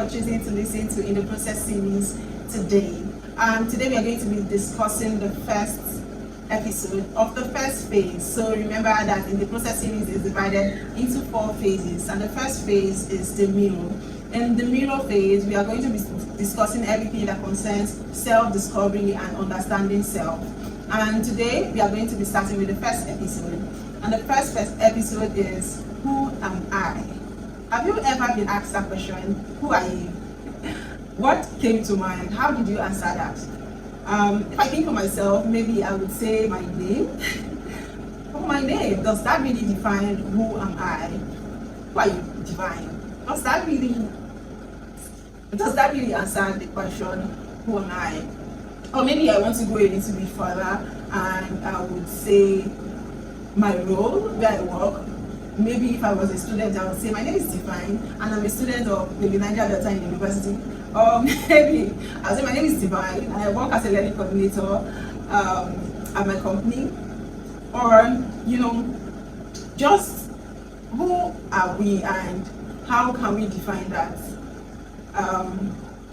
choosing to listen to In the Process series today. Today we are going to be discussing the first episode of the first phase. So remember that In the Process series is divided into 4 phases, and the first phase is the mirror. In the mirror phase, we are going to be discussing everything that concerns self-discovery and understanding self. And today we are going to be starting with the first episode. And the first episode is, who am I? Have you ever been asked that question? Who are you? What came to mind? How did you answer that? If I think of myself, maybe I would say my name. Oh, my name, does that really define who am I? Who are you, Divine? Does that really answer the question, who am I? Or maybe I want to go a little bit further, and I would say my role, where I work. Maybe if I was a student, I would say my name is Divine, and I'm a student of maybe Nigeria Delta University. Or maybe I'll say my name is Divine, and I work as a learning coordinator at my company. Or, just who are we and how can we define that?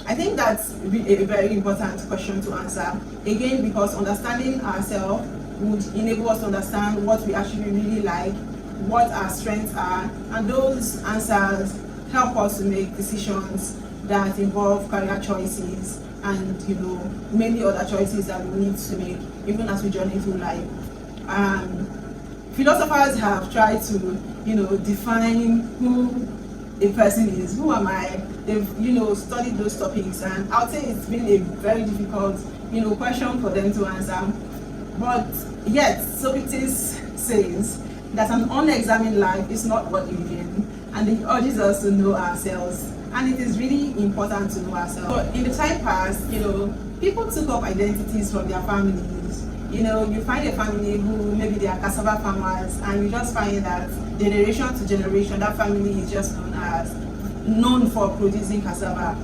I think that's a very important question to answer. Again, because understanding ourselves would enable us to understand what we actually really like, what our strengths are, and those answers help us to make decisions that involve career choices and many other choices that we need to make even as we journey through life. Philosophers have tried to define who a person is. Who am I? They've studied those topics, and I would say it's been a very difficult question for them to answer. But yet Socrates says that an unexamined life is not worth living, and he urges us to know ourselves, and it is really important to know ourselves. So in the time past, people took up identities from their families. You find a family who maybe they are cassava farmers, and you just find that generation to generation that family is just known for producing cassava.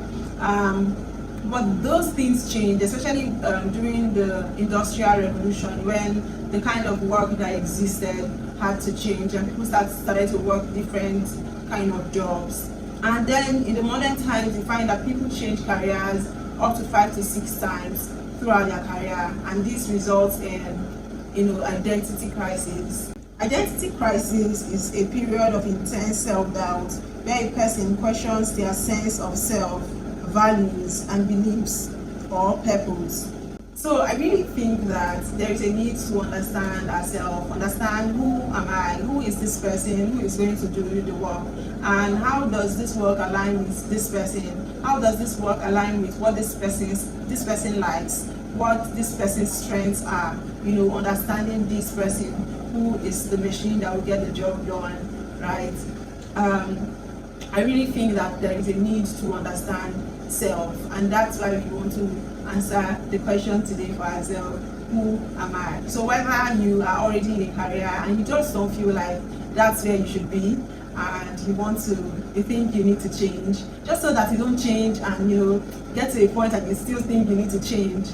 But those things changed, especially during the Industrial Revolution, when the kind of work that existed had to change, and people started to work different kind of jobs. And then in the modern times, you find that people change careers up to 5 to 6 times throughout their career, and this results in identity crisis. Identity crisis is a period of intense self-doubt where a person questions their sense of self, values, and beliefs or purpose. So I really think that there is a need to understand ourselves, understand who am I, who is this person who is going to do the work, and how does this work align with this person, how does this work align with what this person likes, what this person's strengths are, understanding this person who is the machine that will get the job done, right? I really think that there is a need to understand self, and that's why we want to answer the question today for ourselves, who am I? So whether you are already in a career and you just don't feel like that's where you should be, and you think you need to change, just so that you don't change and get to a point and you still think you need to change,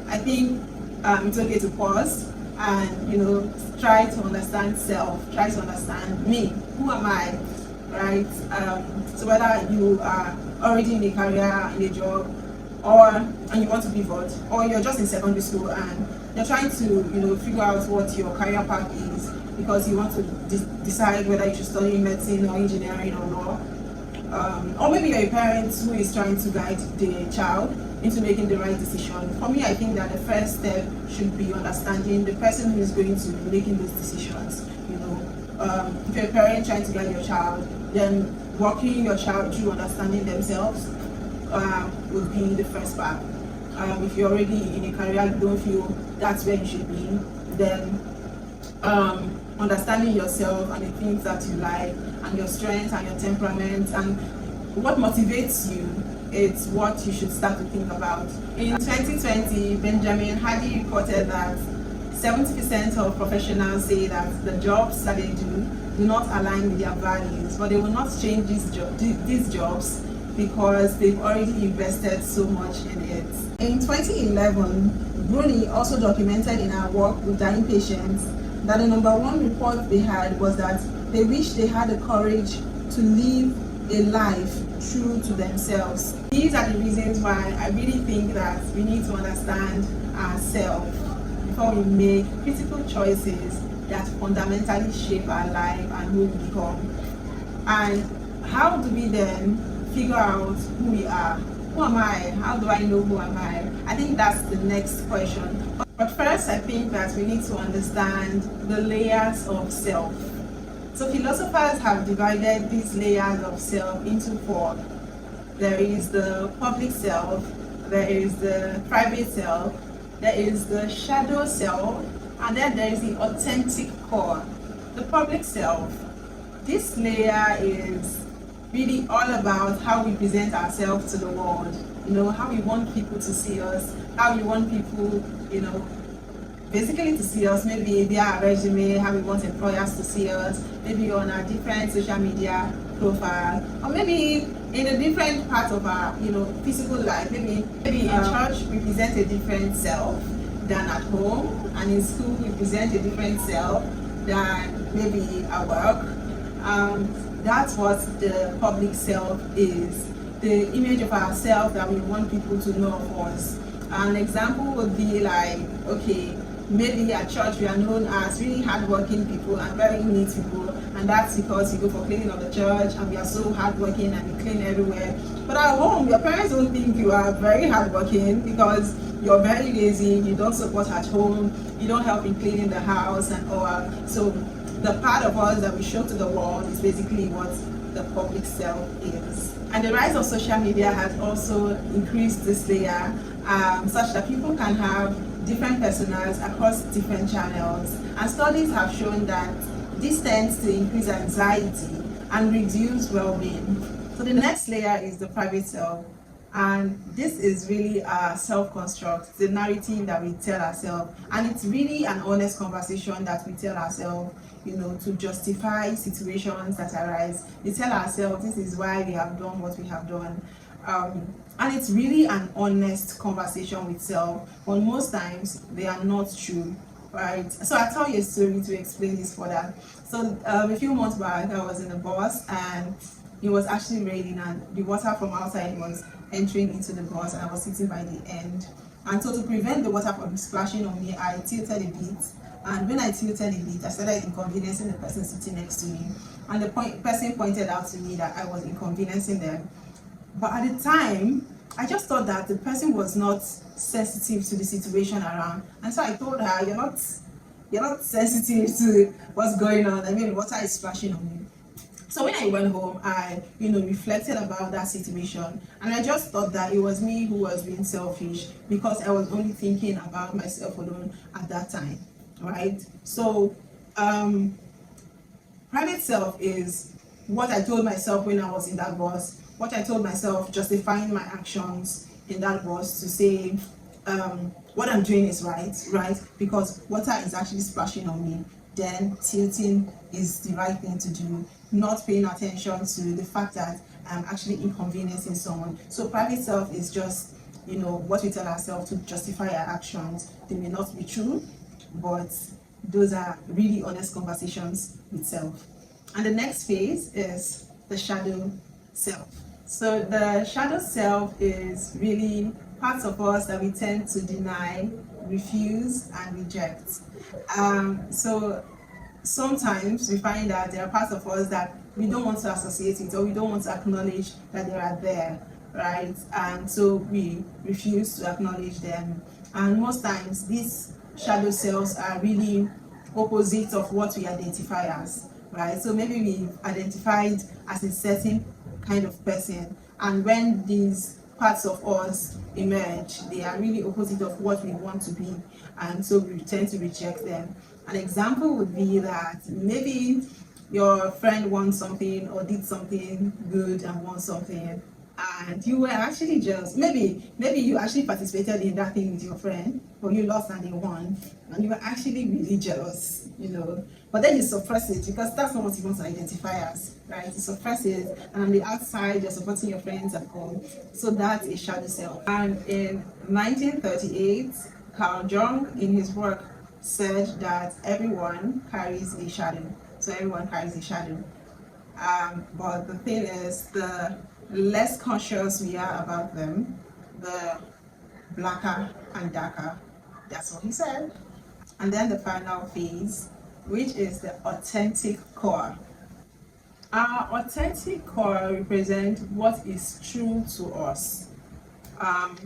I think it's okay to pause and try to understand self, try to understand me, who am I, right? So whether you are already in a career, in a job, and you want to pivot, or you're just in secondary school and you're trying to figure out what your career path is because you want to decide whether you should study medicine or engineering or law, or maybe you're a parent who is trying to guide the child into making the right decision. For me, I think that the first step should be understanding the person who is going to be making those decisions. If you're a parent trying to guide your child, then walking your child through understanding themselves would be the first part. If you're already in a career you don't feel that's where you should be, then understanding yourself and the things that you like and your strengths and your temperament and what motivates you, it's what you should start to think about. In 2020, Benjamin Hardy reported that 70% of professionals say that the jobs that they do not align with their values, but they will not change these jobs because they've already invested so much in it. In 2011, Bruni also documented in our work with dying patients that the number one report they had was that they wished they had the courage to live a life true to themselves. These are the reasons why I really think that we need to understand ourselves before we make critical choices that fundamentally shape our life and who we become. And how do we then figure out who we are? Who am I? How do I know who am I? I think that's the next question. But first, I think that we need to understand the layers of self. So philosophers have divided these layers of self into four. There is the public self, there is the private self, there is the shadow self, and then there is the authentic core. The public self, this layer is really all about how we present ourselves to the world, how we want people to see us, how we want people, basically to see us, maybe via our resume, how we want employers to see us, maybe on our different social media profile, or maybe in a different part of our, physical life. Maybe in church we present a different self than at home, and in school we present a different self than maybe at work. That's what the public self is, the image of ourselves that we want people to know of us. An example would be like, okay, maybe at church we are known as really hardworking people and very neat people, and that's because you go for cleaning of the church and we are so hardworking and we clean everywhere. But at home, your parents don't think you are very hardworking because you're very lazy, you don't support at home, you don't help in cleaning the house and all. So the part of us that we show to the world is basically what the public self is. And the rise of social media has also increased this layer, such that people can have different personas across different channels. And studies have shown that this tends to increase anxiety and reduce well-being. So the next layer is the private self. And this is really a self-construct, the narrative that we tell ourselves. And it's really an honest conversation that we tell ourselves, to justify situations that arise. We tell ourselves this is why we have done what we have done. And it's really an honest conversation with self, but most times they are not true, right? So I'll tell you a story to explain this further. So a few months back, I was in a bus and it was actually raining and the water from outside was entering into the bus, and I was sitting by the end. And so to prevent the water from splashing on me, I tilted a bit. And when I tilted a bit, I started inconveniencing the person sitting next to me. And the person pointed out to me that I was inconveniencing them. But at the time, I just thought that the person was not sensitive to the situation around. And so I told her, you're not sensitive to what's going on. I mean, water is splashing on you. So when I went home, I, reflected about that situation, and I just thought that it was me who was being selfish because I was only thinking about myself alone at that time, right? So, private self is what I told myself when I was in that bus, what I told myself justifying my actions in that bus to say, what I'm doing is right? Because water is actually splashing on me. Then tilting is the right thing to do, not paying attention to the fact that I'm actually inconveniencing someone. So private self is just, what we tell ourselves to justify our actions. They may not be true, but those are really honest conversations with self. And the next phase is the shadow self. So the shadow self is really parts of us that we tend to deny, refuse, and reject. So sometimes we find that there are parts of us that we don't want to associate with, or we don't want to acknowledge that they are there, right? And so we refuse to acknowledge them. And most times these shadow selves are really opposite of what we identify as, right? So maybe we've identified as a certain kind of person, and when these parts of us emerge, they are really opposite of what we want to be, and so we tend to reject them. An example would be that maybe your friend wants something or did something good and wants something, and you were actually just maybe you actually participated in that thing with your friend, but you lost and they won, and you were actually really jealous, but then you suppress it because that's not what you want to identify as, right? You suppress it, and on the outside you're supporting your friends at home. So that's a shadow self. And in 1938, Carl Jung in his work said that everyone carries a shadow. So everyone carries a shadow. But the thing is, the less conscious we are about them, the blacker and darker. That's what he said. And then the final phase, which is the authentic core. Our authentic core represents what is true to us. Um,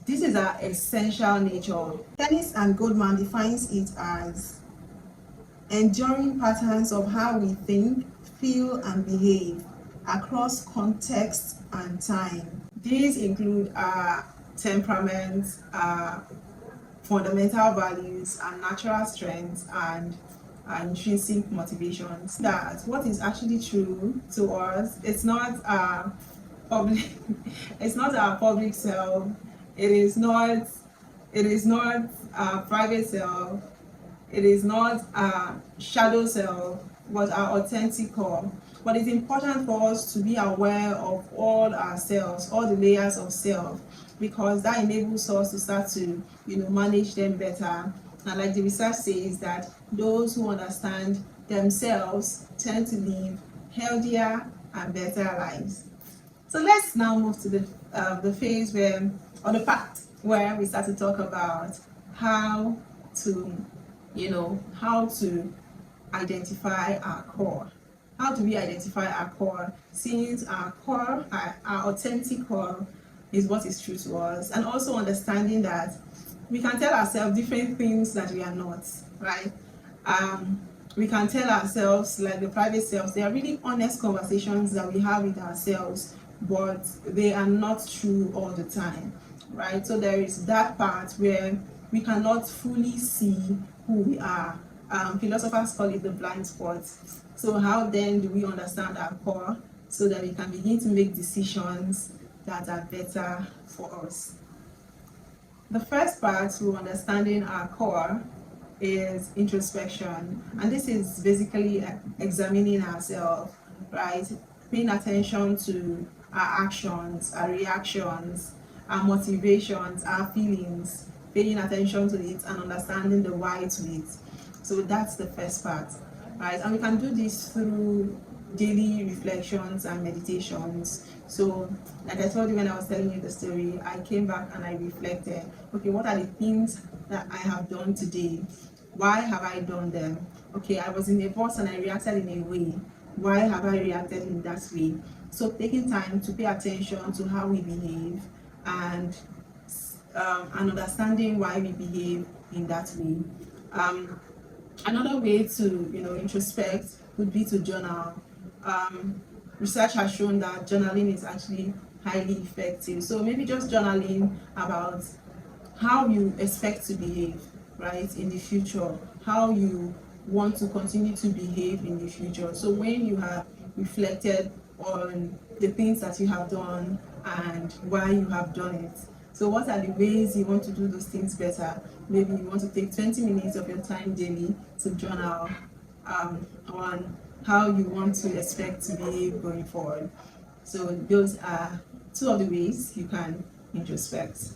this is our essential nature. Dennis and Goldman defines it as enduring patterns of how we think, feel, and behave across context and time. These include our temperament, our fundamental values, our natural strengths, and our intrinsic motivations. That what is actually true to us, it's not our public it's not our public self, it is not our private self, it is not our shadow self, but our authentic core. But it's important for us to be aware of all ourselves, all the layers of self, because that enables us to start to, manage them better. And like the research says, that those who understand themselves tend to live healthier and better lives. So let's now move to the phase where, or the part where we start to talk about how to, how to identify our core. How do we identify our core? Since our core, our authentic core, is what is true to us, and also understanding that we can tell ourselves different things that we are not, right? We can tell ourselves, like the private selves, they are really honest conversations that we have with ourselves, but they are not true all the time, right? So there is that part where we cannot fully see who we are. Philosophers call it the blind spot. So how then do we understand our core so that we can begin to make decisions that are better for us? The first part to understanding our core is introspection, and this is basically examining ourselves, right? Paying attention to our actions, our reactions, our motivations, our feelings, paying attention to it and understanding the why to it. So that's the first part, right? And we can do this through daily reflections and meditations. So like I told you when I was telling you the story, I came back and I reflected, okay, what are the things that I have done today? Why have I done them? Okay, I was in a bus and I reacted in a way. Why have I reacted in that way? So taking time to pay attention to how we behave and understanding why we behave in that way. Another way to introspect would be to journal. Research has shown that journaling is actually highly effective. So maybe just journaling about how you expect to behave, right, in the future, how you want to continue to behave in the future. So when you have reflected on the things that you have done and why you have done it. So what are the ways you want to do those things better? Maybe you want to take 20 minutes of your time daily to journal on how you want to expect to behave going forward. So those are two of the ways you can introspect.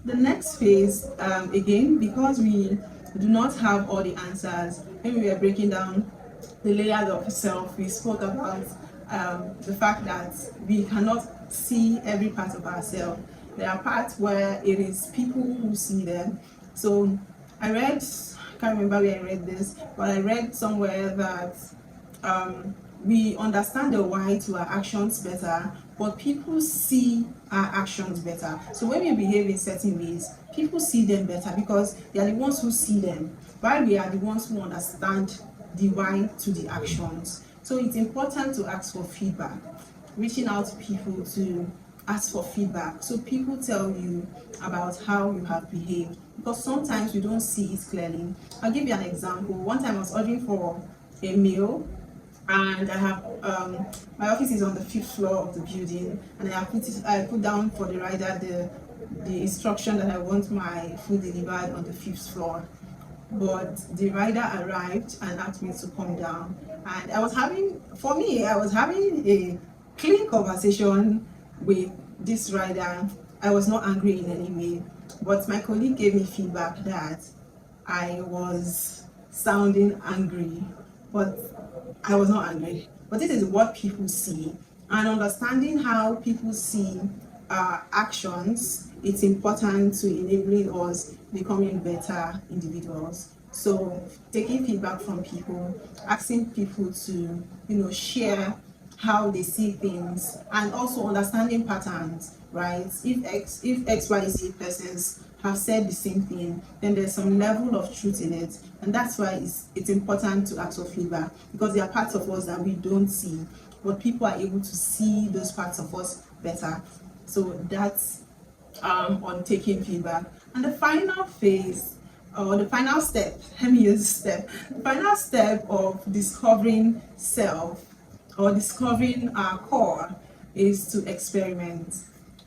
The next phase, again, because we do not have all the answers, when we were breaking down the layers of self, we spoke about the fact that we cannot see every part of ourselves. There are parts where it is people who see them. So I can't remember where I read this, but I read somewhere that we understand the why to our actions better, but people see our actions better. So when we behave in certain ways, people see them better because they are the ones who see them, while we are the ones who understand the why to the actions. So it's important to ask for feedback, reaching out to people to ask for feedback, so people tell you about how you have behaved, because sometimes we don't see it clearly. I'll give you an example. One time I was ordering for a meal, and I have my office is on the 5th floor of the building, and I put down for the rider the instruction that I want my food delivered on the 5th floor. But the rider arrived and asked me to come down, and I was having a clean conversation with this rider. I was not angry in any way, but my colleague gave me feedback that I was sounding angry, but I was not angry. but this is what people see. And understanding how people see our actions, it's important to enabling us becoming better individuals. So taking feedback from people, asking people to, share how they see things, and also understanding patterns, right? If XYZ persons have said the same thing, then there's some level of truth in it. And that's why it's important to ask for feedback, because there are parts of us that we don't see, but people are able to see those parts of us better. So that's on taking feedback. And the final phase, or the final step, let me use step, the final step of discovering self or discovering our core is to experiment,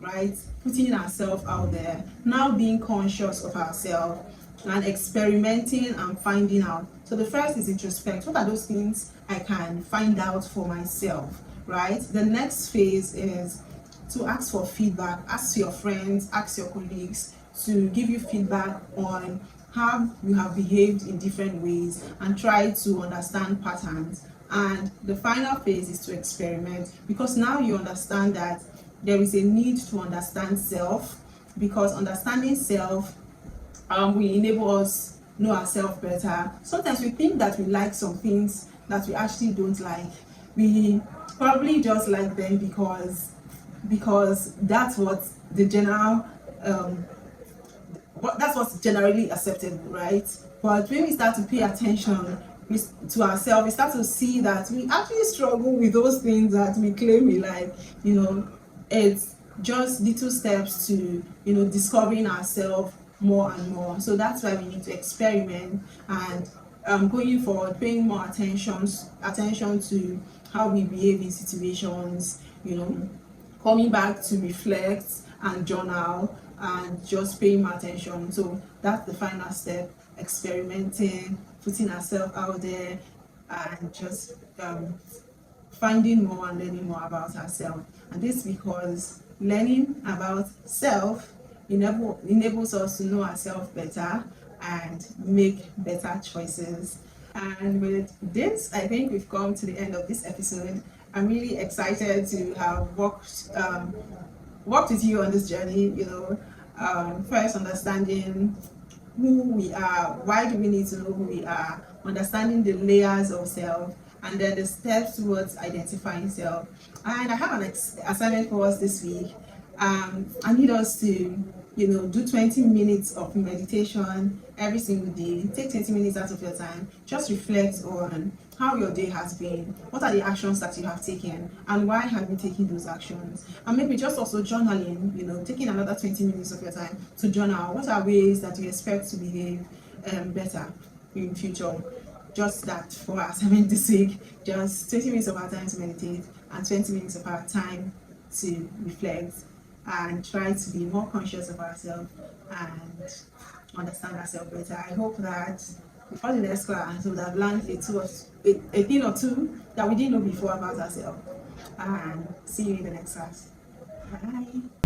right? Putting ourselves out there, now being conscious of ourselves and experimenting and finding out. So the first is introspect. What are those things I can find out for myself, right? The next phase is to ask for feedback. Ask your friends, ask your colleagues to give you feedback on how you have behaved in different ways, and try to understand patterns. And the final phase is to experiment, because now you understand that there is a need to understand self, because understanding self will enable us know ourselves better. Sometimes we think that we like some things that we actually don't like. We probably just like them because that's what the general that's what's generally accepted, right? But when we start to pay attention to ourselves, we start to see that we actually struggle with those things that we claim we like. It's just little steps to discovering ourselves more and more. So that's why we need to experiment, and going forward, paying more attention to how we behave in situations, coming back to reflect and journal, and just paying more attention. So that's the final step: experimenting, putting ourselves out there, and just finding more and learning more about ourselves. And this because learning about self enables us to know ourselves better and make better choices. And with this, I think we've come to the end of this episode. I'm really excited to have walked with you on this journey. First understanding who we are, why do we need to know who we are, understanding the layers of self, and then the steps towards identifying self. And I have an assignment for us this week. I need us to do 20 minutes of meditation every single day. Take 20 minutes out of your time, just reflect on how your day has been, what are the actions that you have taken, and why have you taken those actions. And maybe just also journaling, taking another 20 minutes of your time to journal. What are ways that you expect to behave better in future? Just that for our assignment this week. Just 20 minutes of our time to meditate, and 20 minutes of our time to reflect and try to be more conscious of ourselves and understand ourselves better. I hope that before the next class we would have learned a thing or two that we didn't know before about ourselves. And see you in the next class. Bye.